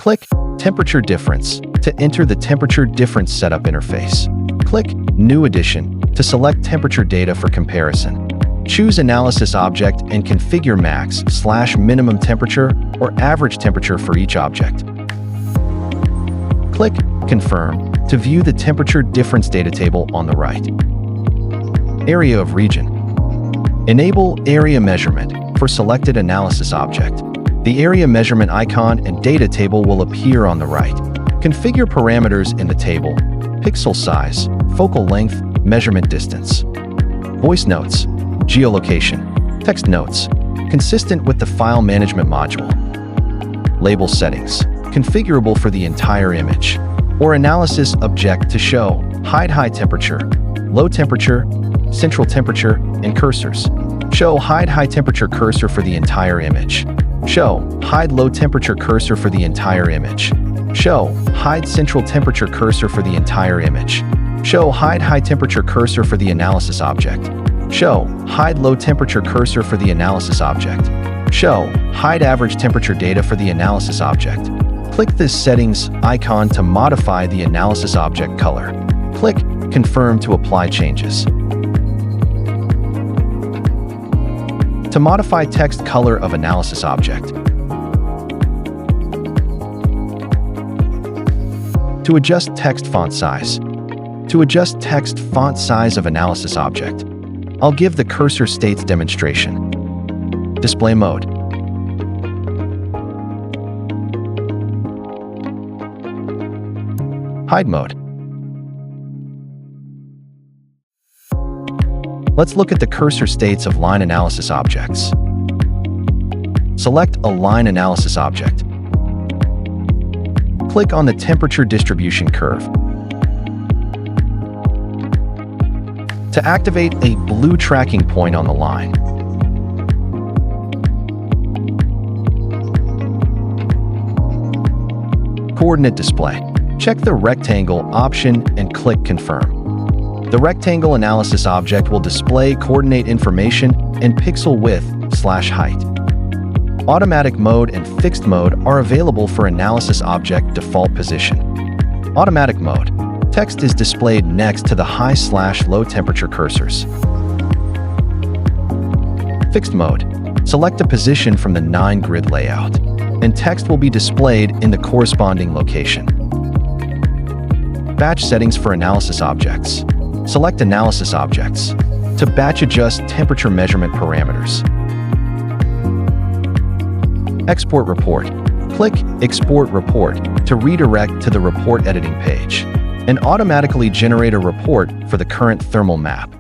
Click Temperature Difference to enter the Temperature Difference Setup interface. Click New Edition to select temperature data for comparison. Choose Analysis Object and configure max/minimum temperature or average temperature for each object. Click Confirm to view the temperature difference data table on the right. Area of region. Enable Area Measurement for selected analysis object. The area measurement icon and data table will appear on the right. Configure parameters in the table: pixel size, focal length, measurement distance. Voice notes, geolocation, text notes, consistent with the file management module. Label settings, configurable for the entire image, or analysis object to show hide high temperature, low temperature, central temperature, and cursors. Show hide high temperature cursor for the entire image. Show hide low temperature cursor for the entire image. Show hide central temperature cursor for the entire image. Show hide high temperature cursor for the analysis object. Show hide low temperature cursor for the analysis object. Show hide average temperature data for the analysis object. Click this settings icon to modify the analysis object color. Click Confirm to apply changes. To modify text color of analysis object. To adjust text font size. To adjust text font size of analysis object, I'll give the cursor states demonstration. Display mode. Hide mode. Let's look at the cursor states of line analysis objects. Select a line analysis object. Click on the temperature distribution curve. To activate a blue tracking point on the line, coordinate display. Check the rectangle option and click Confirm. The rectangle analysis object will display coordinate information and pixel width/height. Automatic mode and fixed mode are available for analysis object default position. Automatic mode. Text is displayed next to the high/low temperature cursors. Fixed mode. Select a position from the 9-grid layout, and text will be displayed in the corresponding location. Batch settings for analysis objects. Select Analysis Objects to batch adjust temperature measurement parameters. Export report. Click Export Report to redirect to the report editing page and automatically generate a report for the current thermal map.